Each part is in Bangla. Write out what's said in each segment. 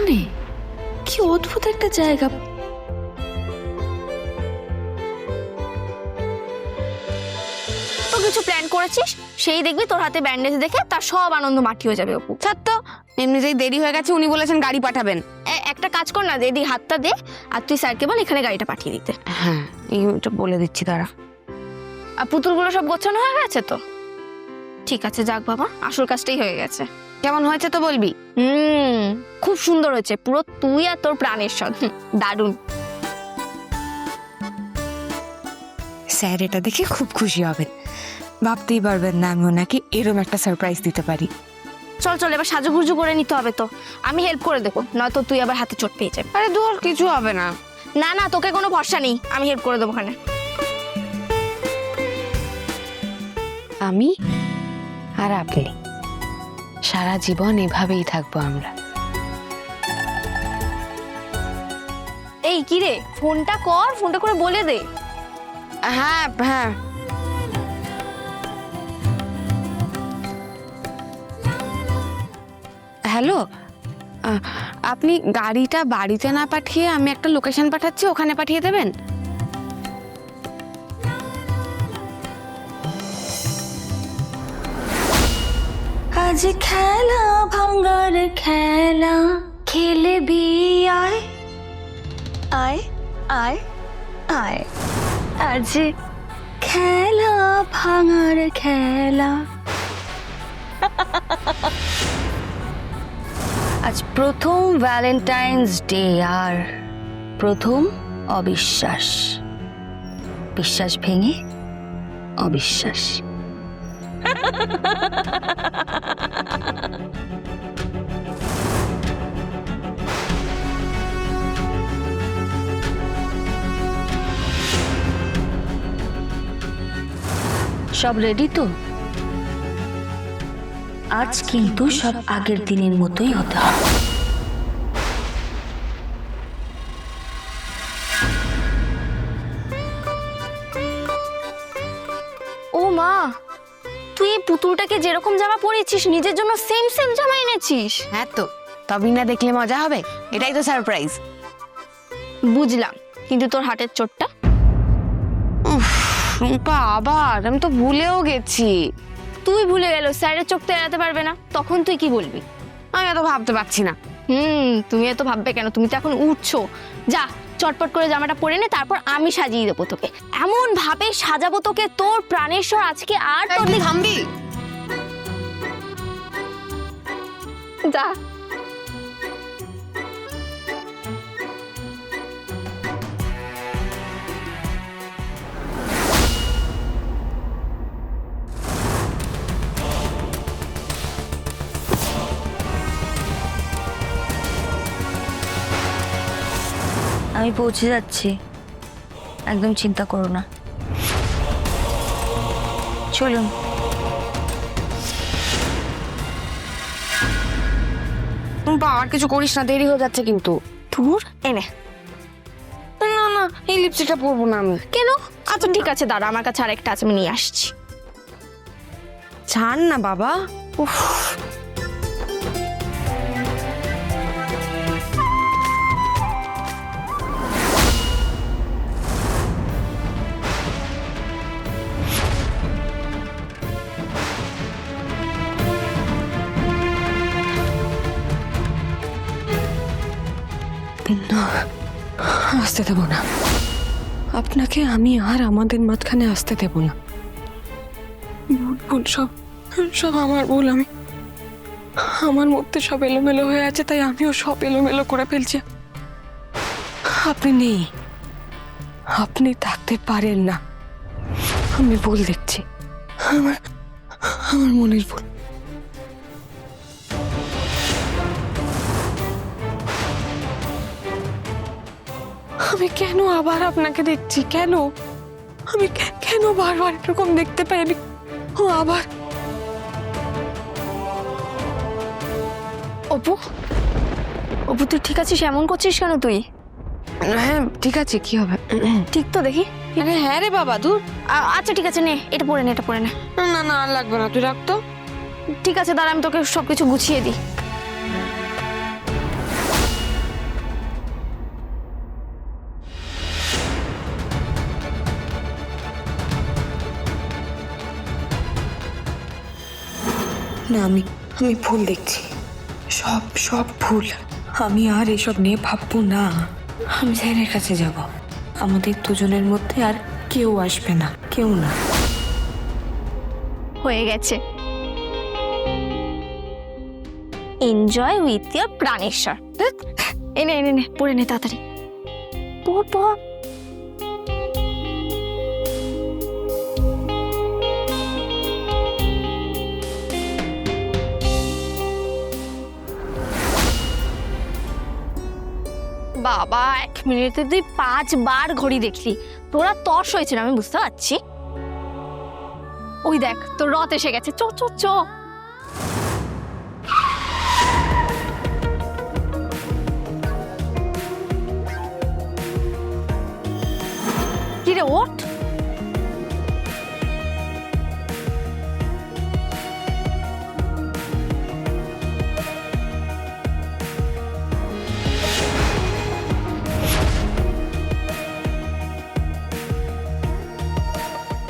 এখানে কি অদ্ভুত একটা জায়গা। তো কিছু প্ল্যান করেছিস, সেই দেখবি তোর হাতে ব্যান্ডেজ দেখে তার সব আনন্দ মাটি হয়ে যাবে। অপু ছাড় তো, এমনিতেই দেরি হয়ে গেছে, উনি বলেছেন গাড়ি পাঠাবেন। একটা কাজ কর না, দিদি হাতটা দে আর তুই স্যারকে বল এখানে গাড়িটা পাঠিয়ে দিতে। হ্যাঁ, এইটা বলে দিচ্ছি তারা। আর পুতুলগুলো সব গোছানো হয়ে গেছে তো? ঠিক আছে, যাক বাবা, আসল কাজটাই হয়ে গেছে। কেমন হয়েছে তো বলবি। খুব সুন্দর হয়েছে, পুরো তুই আর তোর প্রাণেশ্বর, দারুণ। স্যার এটা দেখে খুব খুশি হবেন, ভাবতেই পারবেন না আমি ওনাকে এরকম একটা সারপ্রাইজ দিতে পারি। চল চল, এবার সাজুগুজু করে নিতে হবে তো, আমি হেল্প করে দেবো, নয়তো তুই আবার হাতে চোট পেয়ে যাবি। আরে দূর, কিছু হবে না। না না, তোকে কোনো ভরসা নেই, আমি হেল্প করে দেবো ওখানে। আমি আর আপনি সারা জীবন এভাবেই থাকবো আমরা। এই কি রে, ফোনটা করে বলে দে। হ্যাঁ হ্যাঁ, হ্যালো, আপনি গাড়িটা বাড়িতে না পাঠিয়ে আমি একটা লোকেশন পাঠাচ্ছি, ওখানে পাঠিয়ে দেবেন। আজ খেলা ভাঙার খেলা খেলবি, আয় আয় আয় আয়, আজ খেলা ভাঙার খেলা। আজ প্রথম ভ্যালেন্টাইন্স ডে আর প্রথম অবিশ্বাস, বিশ্বাস ভেঙে অবিশ্বাস। সব রেডি তো? আজ কিন্তু সব আগের দিনের মতোই হতে হবে। ও মা, তুই এই পুতুলটাকে যেরকম জামা পরিয়েছিস নিজের জন্য সেম সেম জামা এনেছিস? হ্যাঁ তো, তবেই না দেখলে মজা হবে, এটাই তো সারপ্রাইজ। বুঝলাম, কিন্তু তোর হাতের চোটটা? রুম্পা, আবার আমি তো ভুলেও গেছি। তুই ভুলে গেল, স্যারের চোখ তো এড়াতে পারবে না, তখন তুই কি বলবি? আমি এত ভাবতে পারছি না। তুমি এত ভাববে কেন, তুমি তো এখন উঠছো। যা চটপট করে জামাটা পরে নে, তারপর আমি সাজিয়ে দেবো তোকে, এমন ভাবে সাজাবো তোকে, তোর প্রাণেশ্বর আজকে আর তোর দিকে থামবি? যা। আমি পৌঁছে যাচ্ছি, একদম চিন্তা করো না। চলুন। রুম্পা, আর কিছু করিস না, দেরি হয়ে যাচ্ছে কিন্তু। ধুর, এনে। না না, এই লিপস্টিকটা পরবো না আমি। কেন? আচ্ছা ঠিক আছে, দাঁড়া, আমার কাছে আরেকটা আছে, আমি নিয়ে আসছি। ছাড় না বাবা। উফ, না, আসতে দেব না আপনাকে, আমি আর আমাদের মাঝখানে আসতে দেব না। ভুল ভুল, সব সব আমার ভুল। আমার মধ্যে সব এলোমেলো হয়ে আছে, তাই আমিও সব এলোমেলো করে ফেলছি। আপনি নেই, আপনি থাকতে পারেন না। আমি ভুল দেখছি, আমার আমার মনের ভুল। আমি কেন আবার আপনাকে দেখছি? কেন আমি কেন বারবার এরকম দেখতে পাই? আমি আবার অপু, অপু তুই ঠিক আছিস? এমন করছিস কেন তুই? হ্যাঁ ঠিক আছে, কি হবে? ঠিক তো দেখি। আরে হ্যাঁ রে বাবা, দূর। আচ্ছা ঠিক আছে, নে এটা পরে নে, এটা পরে নে। না না, আর লাগবে না, তুই রাখ তো। ঠিক আছে, দাঁড়া, আমি তোকে সবকিছু গুছিয়ে দিই। না, আমি ভুল দেখছি, সব সব ভুল। আমি আর এসব নিয়ে ভাববো না। আমি স্যারের কাছে যাব, আমাদের দুজনের মধ্যে আর কেউ আসবে না, কেউ না। হয়ে গেছে। এনজয় উইথ ইয়ার প্রাণেশ্বর। এনে এনে নে, পড়ে নে তাড়াতাড়ি, পড় পড়। বাবা, 1 মিনিটে তুই 5 বার ঘড়ি দেখলি, তোরা তর্স হয়েছিল, আমি বুঝতে পারছি। ওই দেখ তোর রথ এসে গেছে, চো চো চো। কিরে ওঠ।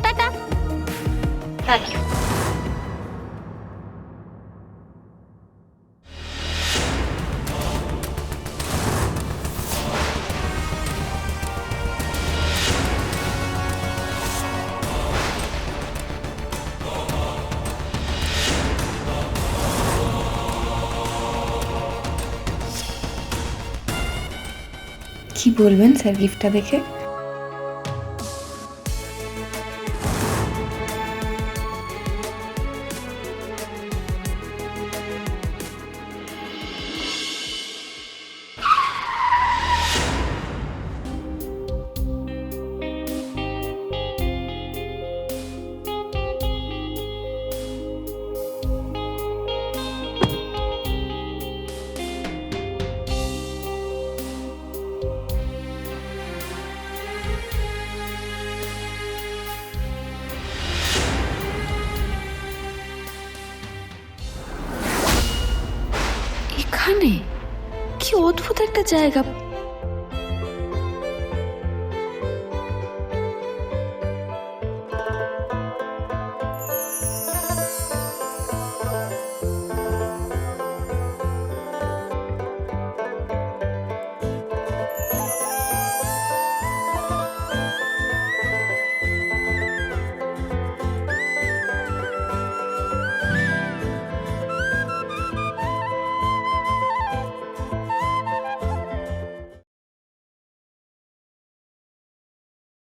টাটা। কি বলবেন স্যার গিফটটা দেখে? এখানে কি অদ্ভুত একটা জায়গা।